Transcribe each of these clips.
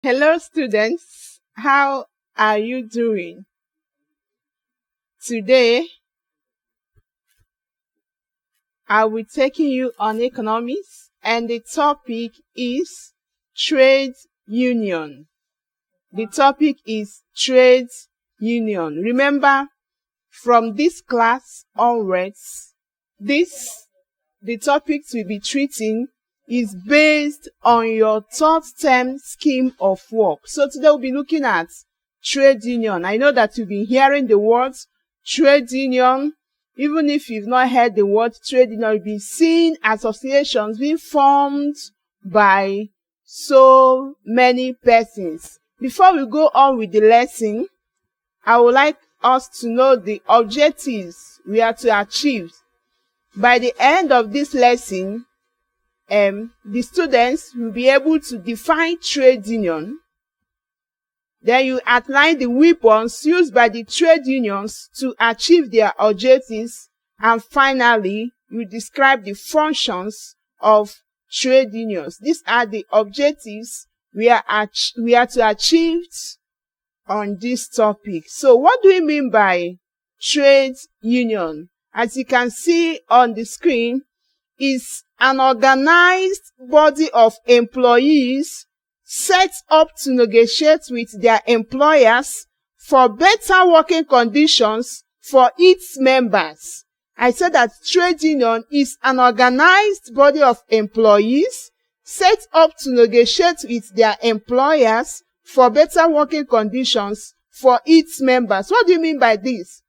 Hello students, how are you doing? Today, I will be taking you on economics and the topic is trade union. The topic is trade union. Remember, from this class onwards, the topics we'll be treating is based on your third term scheme of work. So today we'll be looking at trade union. I know that you've been hearing the words trade union. Even if you've not heard the word trade union, you'll be seeing associations being formed by so many persons. Before we go on with the lesson, I would like us to know the objectives we are to achieve. By the end of this lesson, the students will be able to define trade union. Then you outline the weapons used by the trade unions to achieve their objectives. And finally, you describe the functions of trade unions. These are the objectives we are to achieve on this topic. So what do we mean by trade union? As you can see on the screen, is an organized body of employees set up to negotiate with their employers for better working conditions for its members. I said that trade union is an organized body of employees set up to negotiate with their employers for better working conditions for its members. What do you mean by this?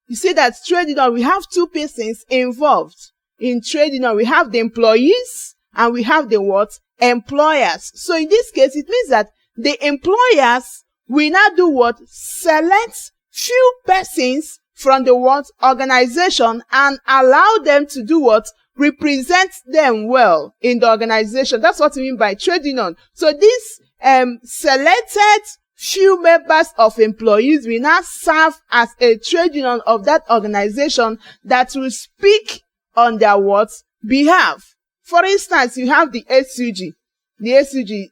You see that trade union, we have two persons involved. In trade union, we have the employees and we have the what? Employers. So in this case, it means that the employers will now do what? Select few persons from the what? Organization and allow them to do what? Represent them well in the organization. That's what we mean by trade union. So these selected few members of employees will now serve as a trade union of that organization that will speak on their what? Behalf. For instance, you have the SUG,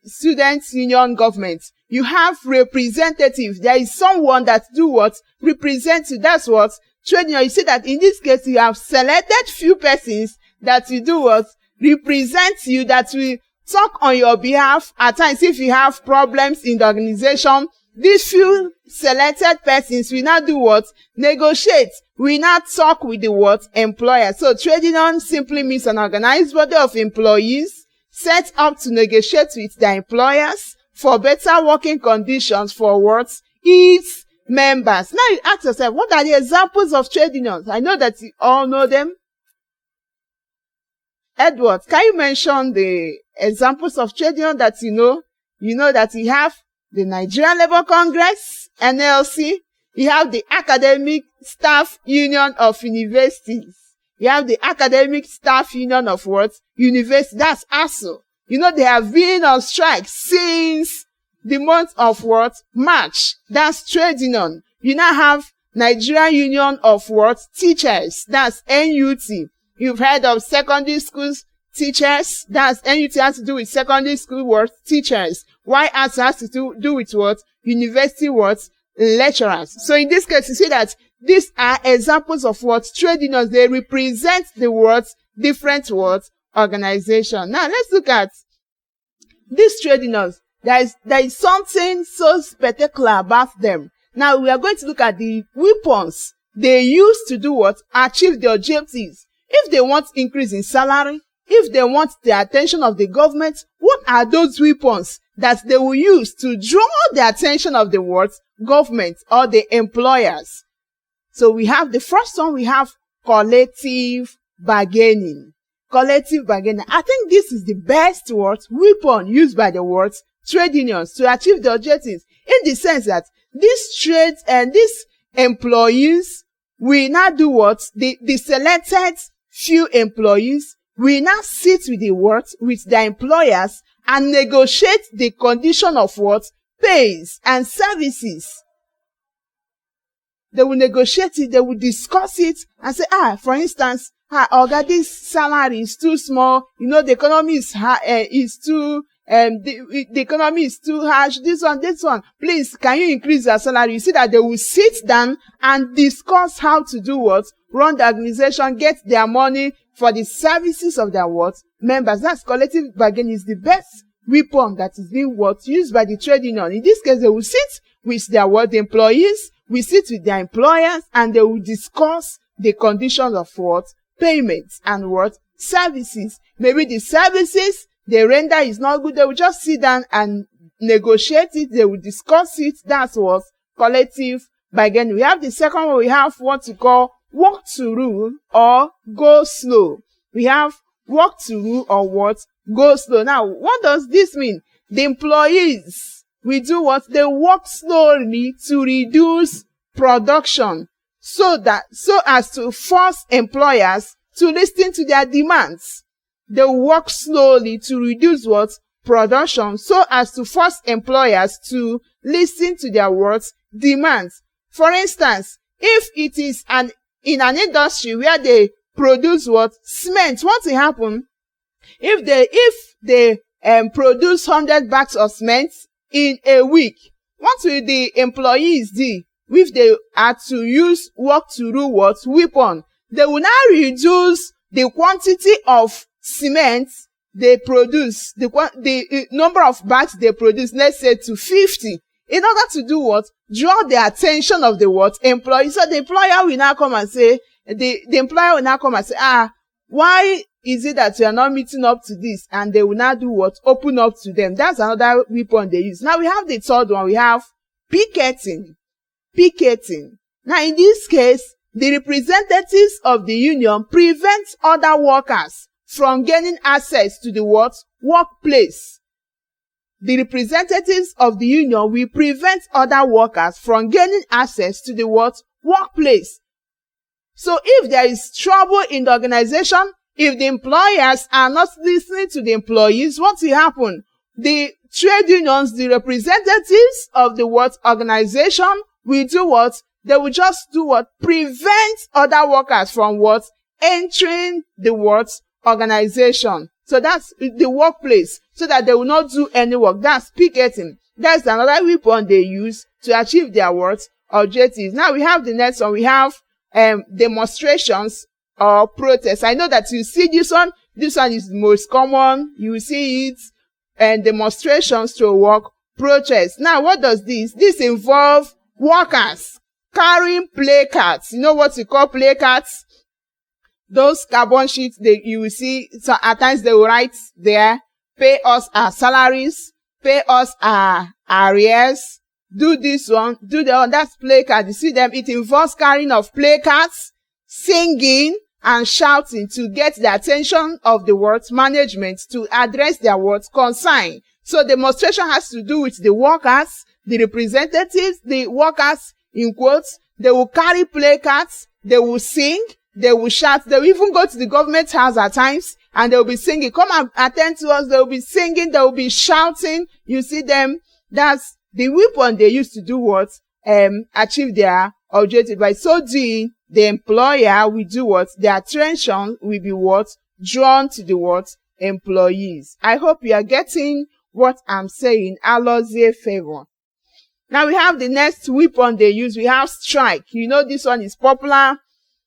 Students Union Government. You have representatives. There is someone that do what? Represent you. That's what? Trade union. You see that in this case, you have selected few persons that will do what? Represent you, that will talk on your behalf. At times, if you have problems in the organization, these few selected persons will now do what? Negotiate. We now talk with the what? Employer. So trade union simply means an organized body of employees set up to negotiate with their employers for better working conditions for what? Its members. Now you ask yourself, what are the examples of trade unions? I know that you all know them. Edward, can you mention the examples of trade union that you know? You know that you have the Nigerian Labour Congress, NLC. You have the Academic Staff Union of Universities. You have the Academic Staff Union of what? University. That's ASU. You know, they have been on strike since the month of what? March. That's trade union. You now have Nigerian Union of what? Teachers. That's NUT. You've heard of secondary schools teachers. That's NUT has to do with secondary school what? Teachers. Why ASU has to do with what? University what? Lecturers. So in this case, you see that these are examples of what? Trade unions. They represent the words, different words, organization. Now let's look at these trade unions. There is something so spectacular about them. Now we are going to look at the weapons they use to do what? Achieve the objectives. If they want increase in salary, if they want the attention of the government, what are those weapons that they will use to draw the attention of the what? Government or the employers? So we have the first one, we have collective bargaining. Collective bargaining. I think this is the best weapon used by the trade unions to achieve the objectives, in the sense that these trades and these employees we now do what? The selected few employees will now sit with the what? With their employers and negotiate the condition of what? Pays and services. They will negotiate it, they will discuss it and say, for instance, Oga, this salary is too small, the economy is too the economy is too harsh, this one, please, can you increase your salary? You see that they will sit down and discuss how to do what? Run the organization, get their money for the services of their what? Members. That's collective bargaining is the best weapon that is being used by the trade union. In this case, they will sit with their what? Employees, we sit with their employers, and they will discuss the conditions of what? Payments and what? Services. Maybe the services they render is not good. They will just sit down and negotiate it. They will discuss it. That's what? Collective bargaining. We have the second one. We have what we call work to rule or go slow. We have work to rule or what? Go slow. Now, what does this mean? The employees will do what? They work slowly to reduce production so as to force employers to listen to their demands. They work slowly to reduce what? Production so as to force employers to listen to their what? Demands. For instance, if it is in an industry where they produce what? Cement, what will happen? If they produce 100 bags of cement in a week, what will the employees do? If they are to use work to do what? Weapon. They will now reduce the quantity of cement they produce, the number of bags they produce, let's say to 50, in order to do what? Draw the attention of the what? Employee. So the employer will now come and say, why is it that you are not meeting up to this? And they will now do what? Open up to them. That's another weapon they use. Now we have the third one. We have picketing. Now in this case, the representatives of the union prevent other workers from gaining access to the what? Workplace. The representatives of the union will prevent other workers from gaining access to the what? Workplace. So if there is trouble in the organization, if the employers are not listening to the employees, what will happen? The trade unions, the representatives of the what? Organization will do what? They will just do what? Prevent other workers from what? Entering the what? Organization. So that's the workplace, so that they will not do any work. That's picketing. That's another weapon they use to achieve their what? Objectives. Now we have the next one. We have demonstrations or protests. I know that you see this one. This one is the most common. You see it. And demonstrations to work, protests. Now what does this? This involve workers carrying placards. You know what we call placards? Those carbon sheets you will see, so at times they will write there, pay us our salaries, pay us our arrears, do this one, do the other. That's placard. You see them, it involves carrying of placards, singing and shouting to get the attention of the world management to address their words concern. So demonstration has to do with the workers, the representatives, the workers in quotes. They will carry placards, they will sing, they will shout, they will even go to the government house at times and they will be singing, come and attend to us. They will be singing, they will be shouting. You see them, that's the weapon they used to do what? Achieve their objective. By so doing, the employer will do what? Their attention will be what? Drawn to the what? Employees. I hope you are getting what I'm saying. Alozie favor. Now we have the next weapon they use. We have strike. You know this one is popular.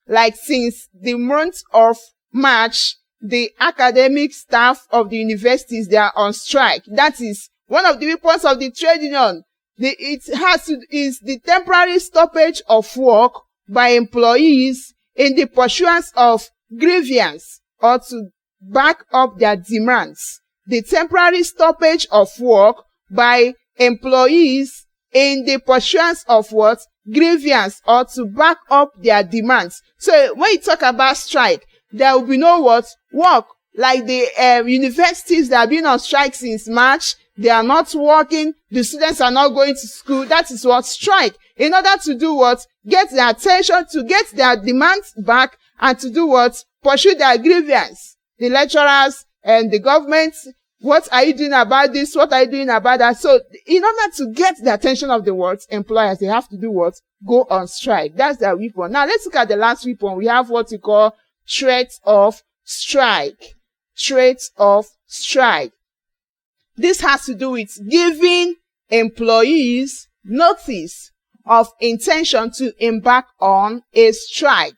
Like since the month of March, the academic staff of the universities, they are on strike. That is one of the weapons of the trade union. Is the temporary stoppage of work by employees in the pursuance of grievance or to back up their demands. The temporary stoppage of work by employees in the pursuance of what? Grievance or to back up their demands. So when you talk about strike, there will be no what? Work. Like the universities that have been on strike since March, they are not working, the students are not going to school. That is what? Strike. In order to do what? get their attention, to get their demands back, and to do what? Pursue their grievance. The lecturers and the government, what are you doing about this? What are you doing about that? So in order to get the attention of the what? Employers, they have to do what? Go on strike. That's their weapon. Now let's look at the last weapon. We have what we call threat of strike. Threat of strike. This has to do with giving employees notice of intention to embark on a strike.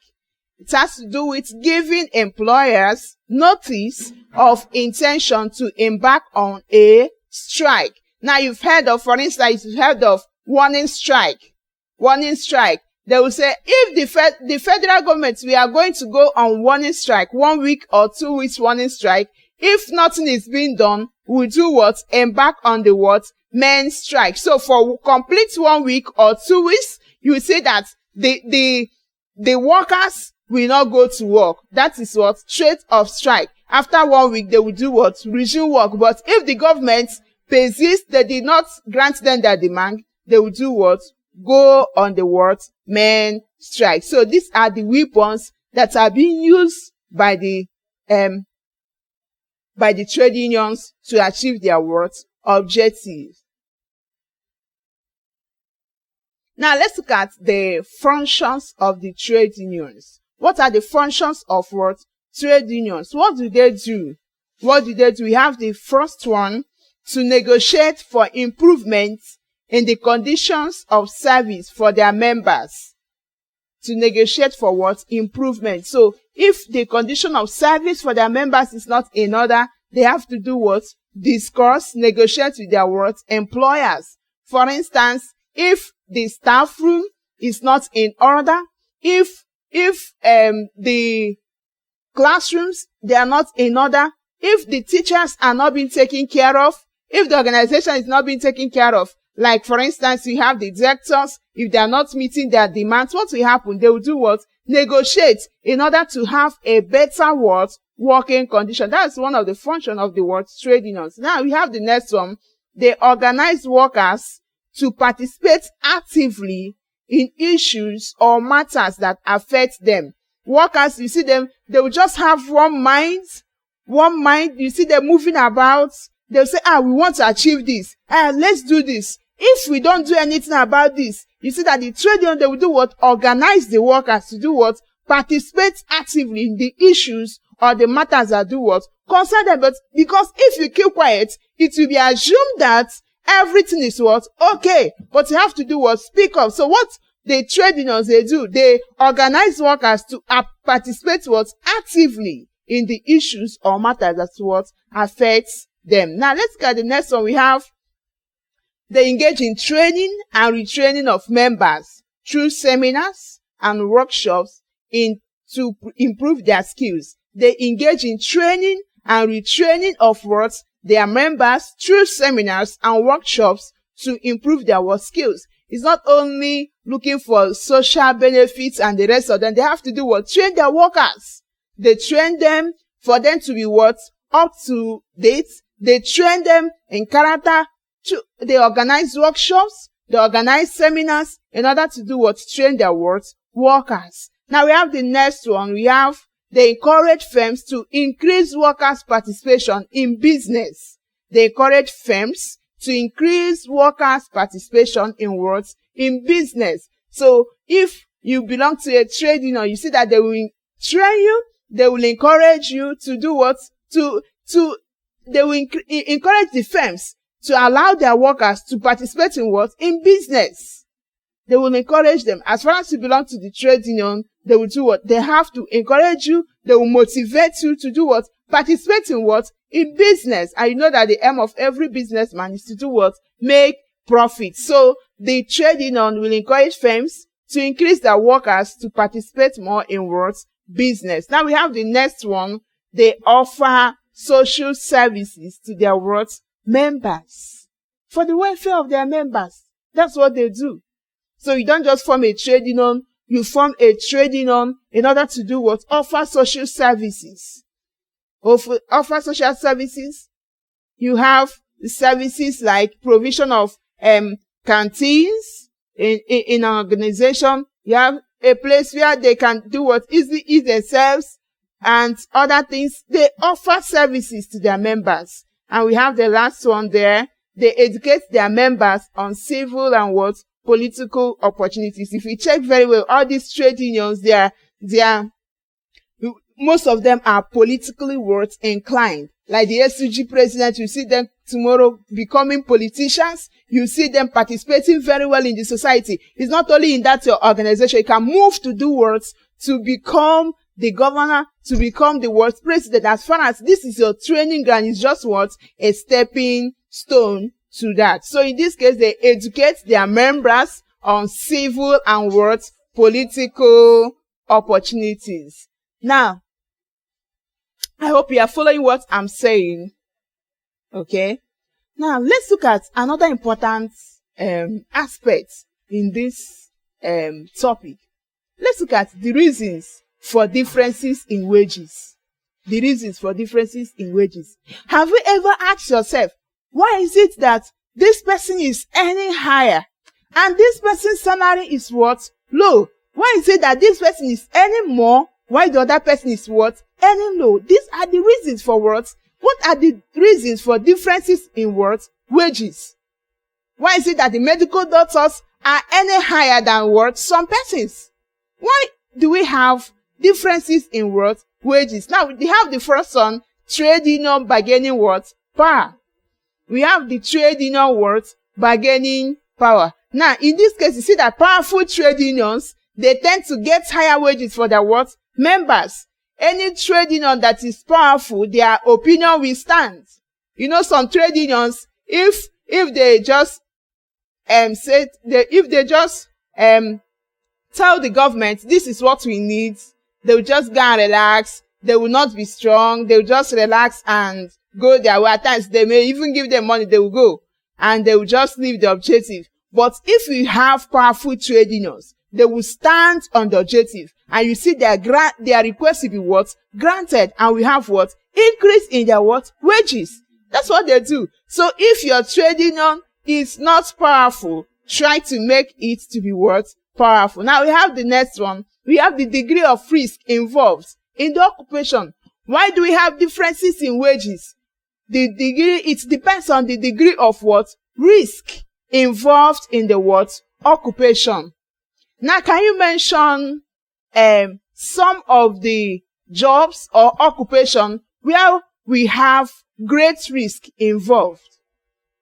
It has to do with giving employers notice of intention to embark on a strike. Now you've heard of, for instance, you've heard of warning strike. Warning strike. They will say, if the federal government, we are going to go on warning strike, 1 week or 2 weeks warning strike. If nothing is being done, we do what? Embark on the what? Main strike. So for complete 1 week or 2 weeks, you will say that the workers will not go to work. That is what? Threat of strike. After 1 week, they will do what? Resume work. But if the government persists, they did not grant them their demand, they will do what? Go on the what? Main strike. So these are the weapons that are being used by the trade unions to achieve their what? Objectives. Now let's look at the functions of the trade unions. What are the functions of what? Trade unions. What do they do? What do they do? We have the first one, to negotiate for improvements in the conditions of service for their members. To negotiate for what? Improvement. So if the condition of service for their members is not in order, they have to do what? Discuss, negotiate with their what? Employers. For instance, if the staff room is not in order, if the classrooms, they are not in order, if the teachers are not being taken care of, if the organization is not being taken care of, like for instance, you have the directors, if they are not meeting their demands, what will happen? They will do what? Negotiate in order to have a better what? Working condition. That's one of the functions of the what? Trade unions. Now we have the next one. They organize workers to participate actively in issues or matters that affect them. Workers, you see them, they will just have one mind. You see them moving about. They'll say, we want to achieve this. Let's do this. If we don't do anything about this, you see that the trade union, they will do what? Organize the workers to do what? Participate actively in the issues or the matters that do what? Concern them. But because if you keep quiet, it will be assumed that everything is what? Okay. But you have to do what? Speak up. So what the trade unions, they do, they organize workers to participate what? Actively in the issues or matters that what? Affects them. Now let's look at the next one. We have, they engage in training and retraining of members through seminars and workshops to improve their skills. They engage in training and retraining of what? Their members through seminars and workshops to improve their work skills. It's not only looking for social benefits and the rest of them. They have to do what? Train their workers. They train them for them to be what? Up to date. They train them in character. They organize workshops. They organize seminars in order to do what? Train their workers. Now we have the next one. We have, they encourage firms to increase workers' participation in business. They encourage firms to increase workers' participation in what? In business. So if you belong to a trade union, you see that they will train you. They will encourage you to do what? They will encourage the firms to allow their workers to participate in what? In business. They will encourage them. As far as you belong to the trade union, they will do what? They have to encourage you. They will motivate you to do what? Participate in what? In business. And you know that the aim of every businessman is to do what? Make profit. So the trade union will encourage firms to increase their workers to participate more in what? Business. Now we have the next one. They offer social services to their what? Members. For the welfare of their members. That's what they do. So you don't just form a trade union. You form a trade union in order to do what? Offer social services. Offer social services. You have services like provision of canteens in an organization. You have a place where they can do what? Easily eat themselves and other things. They offer services to their members. And we have the last one there. They educate their members on civil and what? Political opportunities. If you check very well, all these trade unions, most of them are politically what? Inclined. Like the SUG president, you see them tomorrow becoming politicians. You see them participating very well in the society. It's not only in that your organization. You can move to do what? To become the governor, to become the world president. As far as this is your training ground, it's just what? A stepping stone to that. So in this case, they educate their members on civil and what? Political opportunities. Now, I hope you are following what I'm saying. Okay. Now, let's look at another important aspect in this topic. Let's look at the reasons for differences in wages. The reasons for differences in wages. Have you ever asked yourself, why is it that this person is earning higher and this person's salary is what? Low. Why is it that this person is earning more while the other person is what? Earning low. These are the reasons for what? What are the reasons for differences in what? Wages. Why is it that the medical doctors are earning higher than what? Some persons. Why do we have differences in what? Wages. Now, we have the first one, trade union bargaining what? Power. We have the trade union what? Bargaining power. Now, in this case, you see that powerful trade unions, they tend to get higher wages for their what? Members. Any trade union that is powerful, their opinion will stand. You know, some trade unions, if they just tell the government this is what we need, they will just go and relax. They will not be strong. They will just relax and go their way. At times, they may even give them money. They will go and they will just leave the objective. But if we have powerful trade unions, they will stand on the objective. And you see their request will be what? Granted. And we have what? Increase in their what? Wages. That's what they do. So if your trade union is not powerful, try to make it to be what? Powerful. Now we have the next one. We have the degree of risk involved in the occupation. Why do we have differences in wages? It depends on the degree of what? Risk involved in the what? Occupation. Now, can you mention some of the jobs or occupation where we have great risk involved?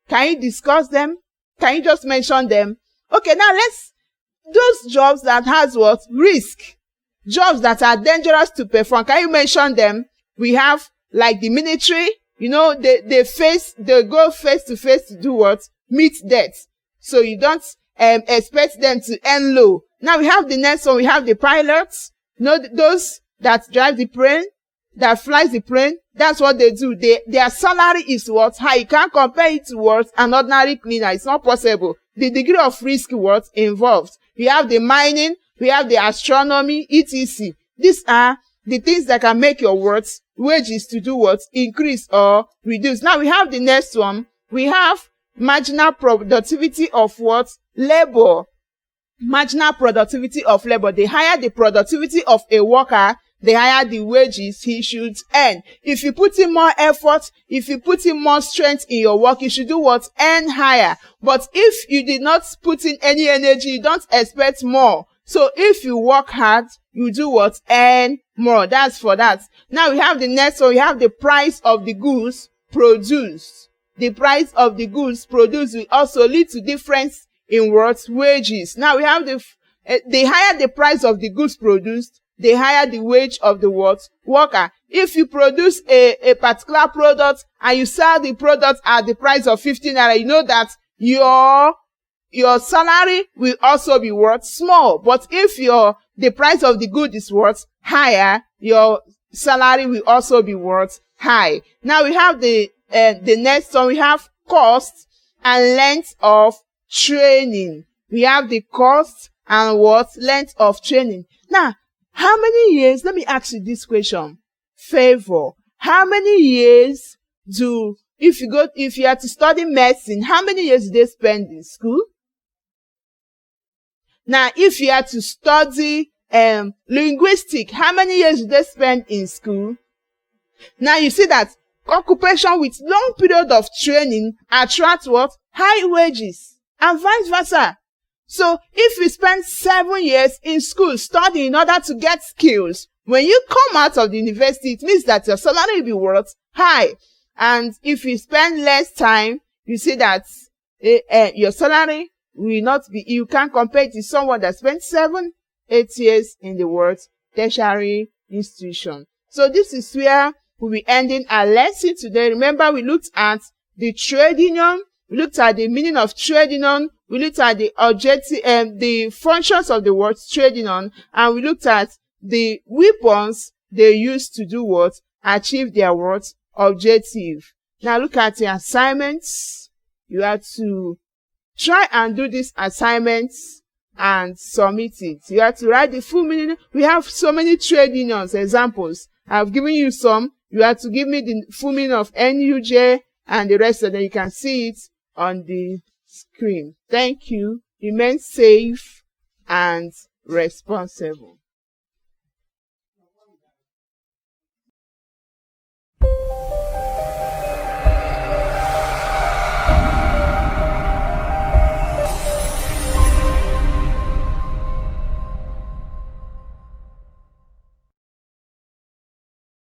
Can you discuss them? Can you just mention them? Okay, now those jobs that has what? Risk. Jobs that are dangerous to perform. Can you mention them? We have like the military, you know, they go face to face to do what? Meet death. So you don't expect them to earn low. Now we have the next one. We have the pilots. You know, those that drive the plane, that flies the plane. That's what they do. Their salary is what? High. You can't compare it to what? An ordinary cleaner. It's not possible. The degree of risk what? Involved. We have the mining. We have the astronomy, etc. These are the things that can make your wages to do what? Increase or reduce. Now we have the next one. We have marginal productivity of what? Labor. Marginal productivity of labor. The higher the productivity of a worker, the higher the wages he should earn. If you put in more effort, if you put in more strength in your work, you should do what? Earn higher. But if you did not put in any energy, you don't expect more. So if you work hard, you do what? Earn more. That's for that. Now we have the next one. We have the price of the goods produced. The price of the goods produced will also lead to difference in what? Wages. Now we have the higher the price of the goods produced, the higher the wage of the what? Worker. If you produce a particular product and you sell the product at the price of 15 naira, you know that your salary will also be worth small. But if the price of the good is worth higher, your salary will also be worth high. Now we have the next one. We have cost and length of training. We have the cost and what? Length of training. Now, how many years? Let me ask you this question. Favor. How many years if you are to study medicine, how many years do they spend in school? Now, if you are to study linguistics, how many years do they spend in school? Now you see that occupation with long period of training attract what? High wages, and vice versa. So if you spend 7 years in school studying in order to get skills, when you come out of the university, it means that your salary will be worth high. And if you spend less time, you see that your salary will not be, you can't compare it to someone that spent 7, 8 years in the world tertiary institution. So this is where we'll be ending our lesson today. Remember, we looked at the trade union, we looked at the meaning of trade union, we looked at the objective, the functions of the word trade union, and we looked at the weapons they use to do what? Achieve their what? Objective. Now look at the assignments. You have to try and do these assignments and submit it. You have to write the full meaning. We have so many trade unions examples. I've given you some. You have to give me the full meaning of NUJ and the rest of them. You can see it on the screen. Thank you. Remain safe and responsible.